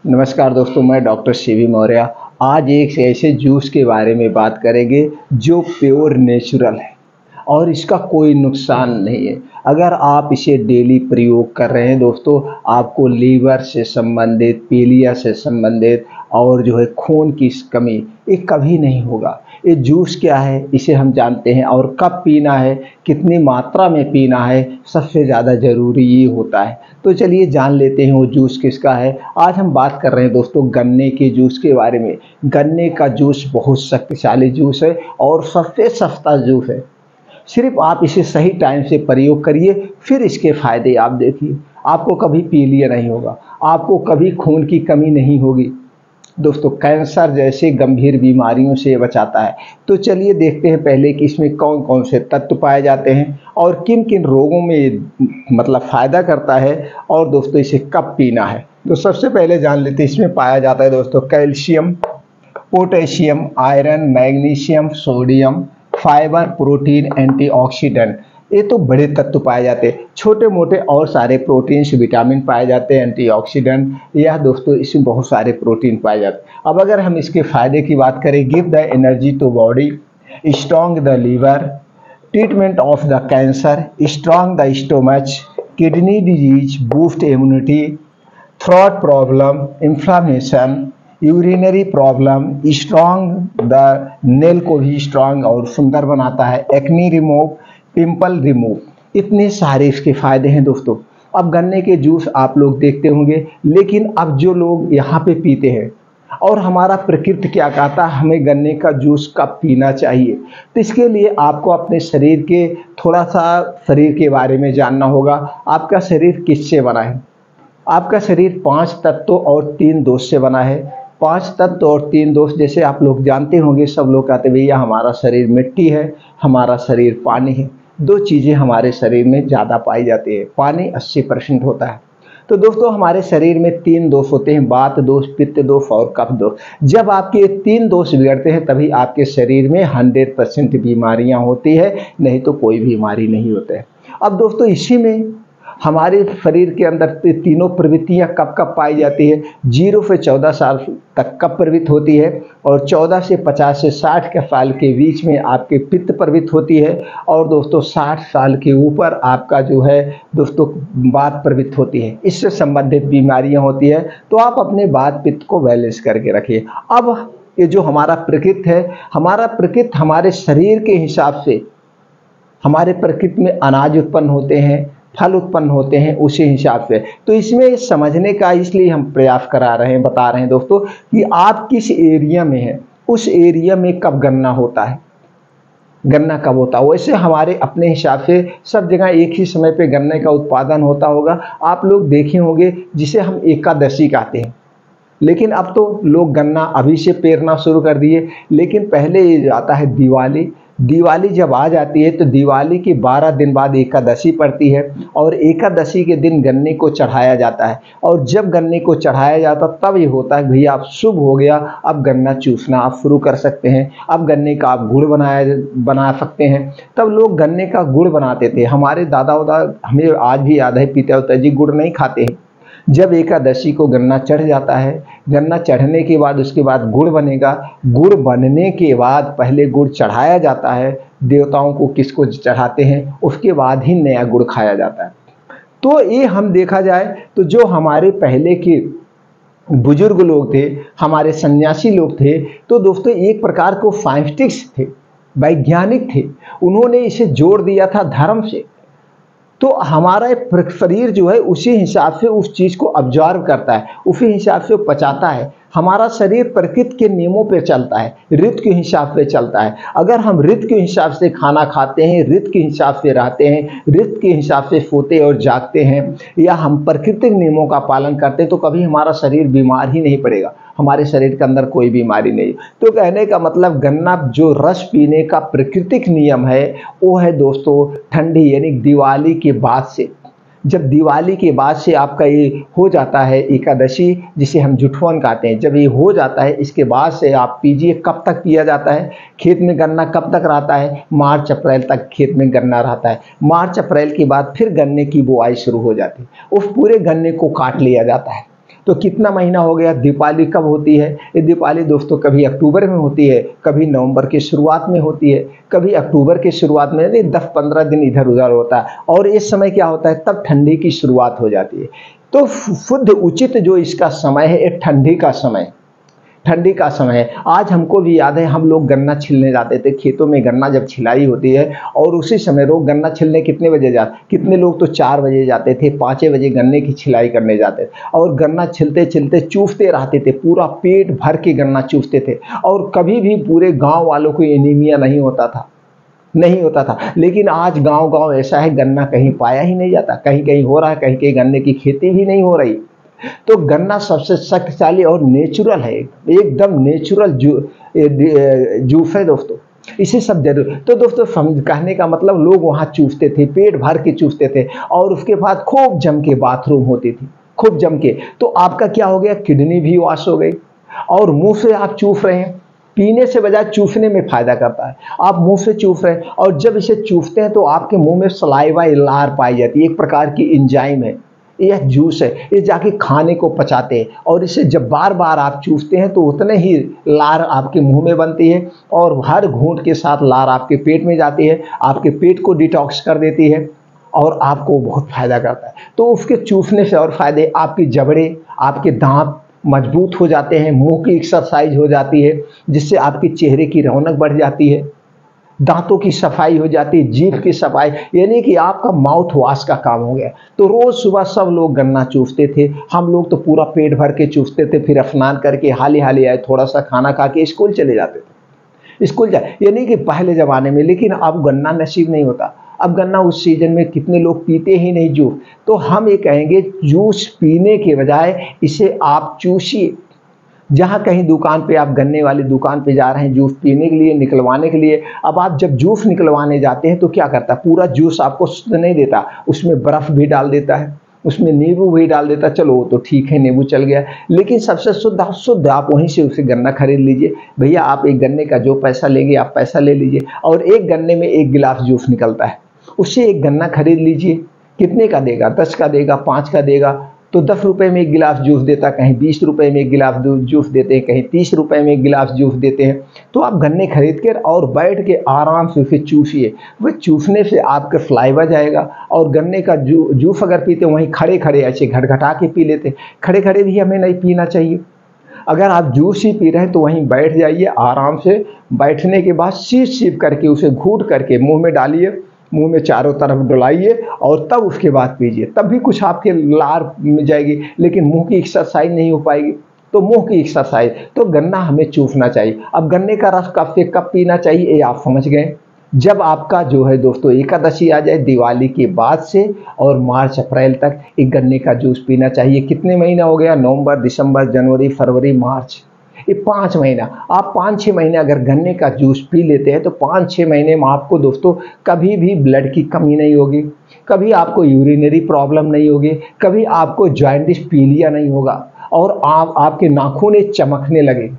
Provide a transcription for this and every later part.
नमस्कार दोस्तों, मैं डॉक्टर शिवी मौर्य। आज एक ऐसे जूस के बारे में बात करेंगे जो प्योर नेचुरल है और इसका कोई नुकसान नहीं है। अगर आप इसे डेली प्रयोग कर रहे हैं दोस्तों, आपको लीवर से संबंधित, पीलिया से संबंधित और जो है खून की कमी, ये कभी नहीं होगा। ये जूस क्या है इसे हम जानते हैं, और कब पीना है, कितनी मात्रा में पीना है, सबसे ज़्यादा ज़रूरी ये होता है। तो चलिए जान लेते हैं वो जूस किसका है। आज हम बात कर रहे हैं दोस्तों गन्ने के जूस के बारे में। गन्ने का जूस बहुत शक्तिशाली जूस है और सबसे सस्ता जूस है। सिर्फ आप इसे सही टाइम से प्रयोग करिए, फिर इसके फायदे आप देखिए। आपको कभी पीलिया नहीं होगा, आपको कभी खून की कमी नहीं होगी दोस्तों। कैंसर जैसे गंभीर बीमारियों से बचाता है। तो चलिए देखते हैं पहले कि इसमें कौन कौन से तत्व पाए जाते हैं और किन किन रोगों में मतलब फ़ायदा करता है, और दोस्तों इसे कब पीना है। तो सबसे पहले जान लेते हैं इसमें पाया जाता है दोस्तों calcium, potassium, iron, magnesium, sodium, fibre, protein, antioxidant. ये तो बड़े तत्व पाए जाते हैं। छोटे मोटे और सारे प्रोटीन्स, विटामिन पाए जाते हैं, एंटीऑक्सीडेंट, यह दोस्तों इसमें बहुत सारे प्रोटीन पाए जाते हैं। अब अगर हम इसके फायदे की बात करें, give the energy to body, strong the liver, treatment of the cancer, strong the stomach, kidney disease, boost immunity, throat problem, inflammation, urinary problem, strong the nail को भी स्ट्रॉन्ग और सुंदर बनाता है, एक्नी रिमूव, पिंपल रिमूव। इतने सारे इसके फायदे हैं दोस्तों। अब गन्ने के जूस आप लोग देखते होंगे, लेकिन अब जो लोग यहाँ पे पीते हैं, और हमारा प्रकृति क्या कहता है हमें गन्ने का जूस कब पीना चाहिए, तो इसके लिए आपको अपने शरीर के थोड़ा सा शरीर के बारे में जानना होगा। आपका शरीर किससे बना है? आपका शरीर 5 तत्वों और 3 दोष से बना है। 5 तत्व और 3 दोष, जैसे आप लोग जानते होंगे, सब लोग कहते हैं भैया हमारा शरीर मिट्टी है, हमारा शरीर पानी है। 2 चीज़ें हमारे शरीर में ज़्यादा पाई जाती है। पानी 80% होता है। तो दोस्तों हमारे शरीर में 3 दोष होते हैं, वात दोष, पित्त दोष और कफ दोष। जब आपके 3 दोष बिगड़ते हैं तभी आपके शरीर में 100% बीमारियां होती है, नहीं तो कोई बीमारी नहीं होते है। अब दोस्तों इसी में हमारे शरीर के अंदर तीनों प्रवृत्तियां कब कब पाई जाती है? 0 से 14 साल तक कब प्रवृत्त होती है, और 14 से 50 से 60 के साल के बीच में आपके पित्त प्रवृत्त होती है, और दोस्तों 60 साल के ऊपर आपका जो है दोस्तों वात प्रवृत्त होती है। इससे संबंधित बीमारियां होती है। तो आप अपने वात पित्त को बैलेंस करके रखिए। अब ये जो हमारा प्रकृति है, हमारा प्रकृति हमारे शरीर के हिसाब से, हमारे प्रकृति में अनाज उत्पन्न होते हैं, फल उत्पन्न होते हैं उसी हिसाब से। तो इसमें समझने का इसलिए हम प्रयास करा रहे हैं, बता रहे हैं दोस्तों कि आप किस एरिया में हैं, उस एरिया में कब गन्ना होता है, गन्ना कब होता है। वैसे हमारे अपने हिसाब से सब जगह एक ही समय पे गन्ने का उत्पादन होता होगा। आप लोग देखे होंगे जिसे हम एकादशी कहते हैं, लेकिन अब तो लोग गन्ना अभी से पेरना शुरू कर दिए। लेकिन पहले ये आता है दिवाली। दिवाली जब आ जाती है तो दिवाली के 12 दिन बाद एकादशी पड़ती है, और एकादशी के दिन गन्ने को चढ़ाया जाता है। और जब गन्ने को चढ़ाया जाता तब ये होता है भैया अब शुभ हो गया, अब गन्ना चूसना आप शुरू कर सकते हैं, अब गन्ने का आप गुड़ बना सकते हैं। तब लोग गन्ने का गुड़ बनाते थे। हमारे दादा वादा हमें आज भी याद है, पिता होता जी गुड़ नहीं खाते हैं। जब एकादशी को गन्ना चढ़ जाता है, गन्ना चढ़ने के बाद उसके बाद गुड़ बनेगा। गुड़ बनने के बाद पहले गुड़ चढ़ाया जाता है देवताओं को, किसको चढ़ाते हैं, उसके बाद ही नया गुड़ खाया जाता है। तो ये हम देखा जाए तो जो हमारे पहले के बुजुर्ग लोग थे, हमारे सन्यासी लोग थे, तो दोस्तों एक प्रकार को साइंटिस्ट थे, वैज्ञानिक थे। उन्होंने इसे जोड़ दिया था धर्म से। तो हमारा शरीर जो है उसी हिसाब से उस चीज़ को ऑब्जर्व करता है, उसी हिसाब से पचाता है। हमारा शरीर प्रकृति के नियमों पे चलता है, ऋतु के हिसाब से चलता है। अगर हम ऋतु के हिसाब से खाना खाते हैं, ऋतु के हिसाब से रहते हैं, ऋतु के हिसाब से सोते और जागते हैं, या हम प्राकृतिक नियमों का पालन करते हैं, तो कभी हमारा शरीर बीमार ही नहीं पड़ेगा। हमारे शरीर के अंदर कोई बीमारी नहीं। तो कहने का मतलब गन्ना जो रस पीने का प्राकृतिक नियम है वो है दोस्तों ठंडी, यानी दिवाली के बाद से। जब दिवाली के बाद से आपका ये हो जाता है एकादशी, जिसे हम जुठवन कहते हैं, जब ये हो जाता है इसके बाद से आप पीजिए। कब तक पिया जाता है? खेत में गन्ना कब तक रहता है? मार्च अप्रैल तक खेत में गन्ना रहता है। मार्च अप्रैल के बाद फिर गन्ने की बुआई शुरू हो जाती है। उस पूरे गन्ने को काट लिया जाता है। तो कितना महीना हो गया? दीपावली कब होती है? ये दीपावली दोस्तों कभी अक्टूबर में होती है, कभी नवंबर की शुरुआत में होती है, कभी अक्टूबर की शुरुआत में, 10-15 दिन इधर उधर होता है। और इस समय क्या होता है? तब ठंडी की शुरुआत हो जाती है। तो शुद्ध उचित जो इसका समय है, एक ठंडी का समय, ठंडी का समय है। आज हमको भी याद है, हम लोग गन्ना छिलने जाते थे खेतों में, गन्ना जब छिलाई होती है और उसी समय लोग गन्ना छिलने कितने बजे जाते, कितने लोग तो 4 बजे जाते थे, 5 बजे गन्ने की छिलाई करने जाते थे और गन्ना छिलते छिलते चूसते रहते थे, पूरा पेट भर के गन्ना चूसते थे और कभी भी पूरे गांव वालों को एनीमिया नहीं होता था। लेकिन आज गांव ऐसा है, गन्ना कहीं पाया ही नहीं जाता, कहीं कहीं हो रहा है, कहीं कहीं गन्ने की खेती भी नहीं हो रही। तो गन्ना सबसे शक्तिशाली और नेचुरल है, एकदम नेचुरल जूस है दोस्तों, इसे सब जरूर। तो दोस्तों समझ कहने का मतलब, लोग वहाँ चूसते थे, पेट भर के चूसते थे और उसके बाद खूब जम के बाथरूम होती थी, खूब जम के। तो आपका क्या हो गया? किडनी भी वॉश हो गई और मुंह से आप चूस रहे हैं। पीने से बजाय चूसने में फायदा करता है, आप मुंह से चूस रहे हैं और जब इसे चूसते हैं तो आपके मुंह में सलाइवा, लार पाई जाती है, एक प्रकार की एंजाइम है, यह जूस है, ये जाके खाने को पचाते हैं और इसे जब बार बार आप चूसते हैं तो उतने ही लार आपके मुंह में बनती है और हर घूंट के साथ लार आपके पेट में जाती है, आपके पेट को डिटॉक्स कर देती है और आपको बहुत फायदा करता है। तो उसके चूसने से और फायदे, आपकी जबड़े, आपके दांत मजबूत हो जाते हैं, मुंह की एक्सरसाइज हो जाती है जिससे आपके चेहरे की रौनक बढ़ जाती है, दांतों की सफाई हो जाती है, जीभ की सफाई, यानी कि आपका माउथ वॉश का काम हो गया। तो रोज सुबह सब लोग गन्ना चूसते थे, हम लोग तो पूरा पेट भर के चूसते थे, फिर स्नान करके हाली हाली आए, थोड़ा सा खाना खा के स्कूल चले जाते थे, स्कूल जाए, यानी कि पहले जमाने में। लेकिन अब गन्ना नसीब नहीं होता, अब गन्ना उस सीजन में कितने लोग पीते ही नहीं जूस। तो हम ये कहेंगे, जूस पीने के बजाय इसे आप चूसिए। जहाँ कहीं दुकान पे, आप गन्ने वाली दुकान पे जा रहे हैं जूस पीने के लिए, निकलवाने के लिए, अब आप जब जूस निकलवाने जाते हैं तो क्या करता है? पूरा जूस आपको शुद्ध नहीं देता, उसमें बर्फ भी डाल देता है, उसमें नींबू भी डाल देता। चलो वो तो ठीक है, नींबू चल गया, लेकिन सबसे शुद्ध आप वहीं से उसे गन्ना खरीद लीजिए। भैया आप एक गन्ने का जो पैसा लेंगे आप पैसा ले लीजिए और एक गन्ने में 1 गिलास जूस निकलता है, उससे एक गन्ना खरीद लीजिए। कितने का देगा? 10 का देगा, 5 का देगा, तो 10 रुपए में 1 गिलास जूस देता, कहीं 20 रुपए में 1 गिलास जूस देते हैं, कहीं 30 रुपए में 1 गिलास जूस देते हैं। तो आप गन्ने खरीद कर और बैठ के आराम से उसे चूसिए, वह चूसने से आपका सलाइवा जाएगा। और गन्ने का जूस अगर पीते वहीं खड़े खड़े ऐसे घटघटा के पी लेते, खड़े खड़े भी हमें नहीं पीना चाहिए। अगर आप जूस ही पी रहे हैं तो वहीं बैठ जाइए आराम से, बैठने के बाद सीप करके उसे घूट करके मुंह में डालिए, मुंह में चारों तरफ डुलाइए और तब उसके बाद पीजिए, तब भी कुछ आपके लार में जाएगी, लेकिन मुंह की एक्सरसाइज नहीं हो पाएगी। तो मुंह की एक्सरसाइज, तो गन्ना हमें चूसना चाहिए। अब गन्ने का रस कब से कब पीना चाहिए ये आप समझ गए, जब आपका जो है दोस्तों एकादशी आ जाए, दिवाली के बाद से और मार्च अप्रैल तक एक गन्ने का जूस पीना चाहिए। कितने महीना हो गया? नवंबर, दिसंबर, जनवरी, फरवरी, मार्च, ये 5 महीना। आप 5-6 महीने अगर गन्ने का जूस पी लेते हैं तो 5-6 महीने में आपको दोस्तों कभी भी ब्लड की कमी नहीं होगी, कभी आपको यूरिनरी प्रॉब्लम नहीं होगी, कभी आपको जॉइंटिस पीलिया नहीं होगा और आपके नाखून चमकने लगे,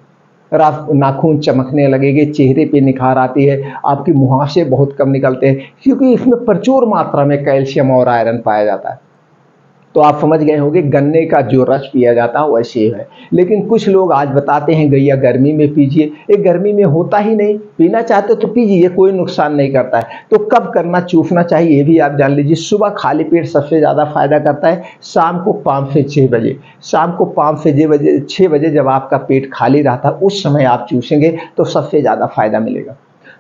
नाखून चमकने लगेंगे, चेहरे पे निखार आती है, आपके मुहासे बहुत कम निकलते हैं क्योंकि इसमें प्रचुर मात्रा में कैल्शियम और आयरन पाया जाता है। तो आप समझ गए होंगे गन्ने का जो रस पिया जाता है वैसे है। लेकिन कुछ लोग आज बताते हैं भैया गर्मी में पीजिए, ये गर्मी में होता ही नहीं, पीना चाहते तो पीजिए, कोई नुकसान नहीं करता है। तो कब करना, चूसना चाहिए ये भी आप जान लीजिए। सुबह खाली पेट सबसे ज़्यादा फायदा करता है, शाम को 5 से 6 बजे, शाम को 5 से 6 बजे जब आपका पेट खाली रहता है उस समय आप चूसेंगे तो सबसे ज़्यादा फायदा मिलेगा।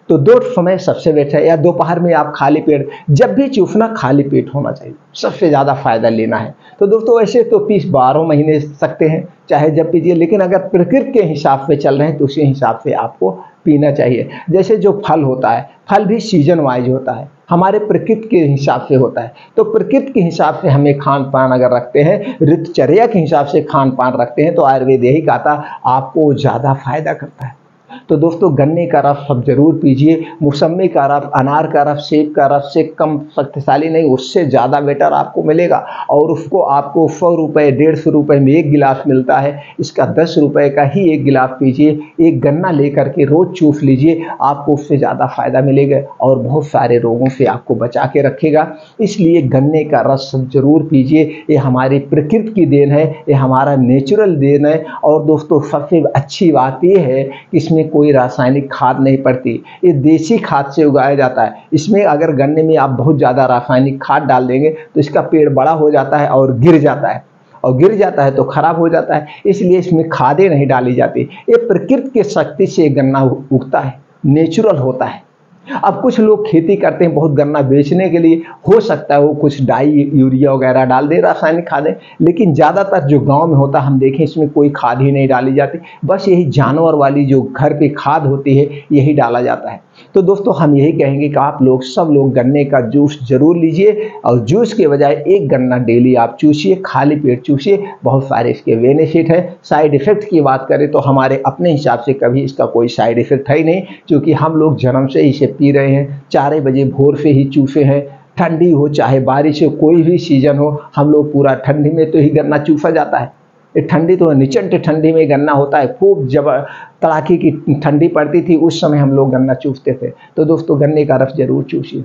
तो 2 समय सबसे बेस्ट है, या दोपहर में आप खाली पेट, जब भी चूसना खाली पेट होना चाहिए, सबसे ज़्यादा फायदा लेना है। तो दोस्तों ऐसे तो 12 महीने सकते हैं, चाहे जब पीजिए, लेकिन अगर प्रकृति के हिसाब से चल रहे हैं तो उसी हिसाब से आपको पीना चाहिए। जैसे जो फल होता है, फल भी सीजन वाइज होता है, हमारे प्रकृति के हिसाब से होता है। तो प्रकृति के हिसाब से हमें खान पान अगर रखते हैं, ऋतुचर्या के हिसाब से खान पान रखते हैं तो आयुर्वेद यही कहता आपको ज़्यादा फायदा करता है। तो दोस्तों गन्ने का रस आप जरूर पीजिए। मौसम्मी का रस, अनार का रस, सेब का रस से कम शक्तिशाली नहीं, उससे ज़्यादा बेटर आपको मिलेगा। और उसको आपको 100 रुपये 150 रुपये में एक गिलास मिलता है, इसका 10 रुपये का ही एक गिलास पीजिए। एक गन्ना लेकर के रोज़ चूस लीजिए, आपको उससे ज़्यादा फायदा मिलेगा और बहुत सारे रोगों से आपको बचा के रखेगा। इसलिए गन्ने का रस जरूर पीजिए। ये हमारी प्रकृति की देन है, ये हमारा नेचुरल देन है। और दोस्तों सबसे अच्छी बात ये है कि इसमें कोई रासायनिक खाद नहीं पड़ती, ये देसी खाद से उगाया जाता है। इसमें अगर गन्ने में आप बहुत ज़्यादा रासायनिक खाद डाल देंगे तो इसका पेड़ बड़ा हो जाता है और गिर जाता है, और गिर जाता है तो खराब हो जाता है। इसलिए इसमें खादें नहीं डाली जाती। ये प्रकृति की शक्ति से गन्ना उगता है, नेचुरल होता है। अब कुछ लोग खेती करते हैं बहुत गन्ना बेचने के लिए, हो सकता है वो कुछ डाई यूरिया वगैरह डाल दे, रासायनिक खादें, लेकिन ज़्यादातर जो गांव में होता हम देखें इसमें कोई खाद ही नहीं डाली जाती, बस यही जानवर वाली जो घर पे खाद होती है यही डाला जाता है। तो दोस्तों हम यही कहेंगे कि आप लोग सब लोग गन्ने का जूस जरूर लीजिए, और जूस के बजाय एक गन्ना डेली आप चूसिए, खाली पेट चूसिए। बहुत सारे इसके बेनिफिट है। साइड इफेक्ट की बात करें तो हमारे अपने हिसाब से कभी इसका कोई साइड इफेक्ट है ही नहीं, क्योंकि हम लोग जन्म से ही इसे पी रहे हैं, 4 बजे भोर से ही चूसे हैं। ठंडी हो चाहे बारिश हो, कोई भी सीजन हो, हम लोग पूरा ठंडी में तो ही गन्ना चूसा जाता है। ये ठंडी तो निचंट ठंडी में गन्ना होता है, खूब जब कड़ाके की ठंडी पड़ती थी उस समय हम लोग गन्ना चूसते थे। तो दोस्तों गन्ने का रस जरूर चूसिए।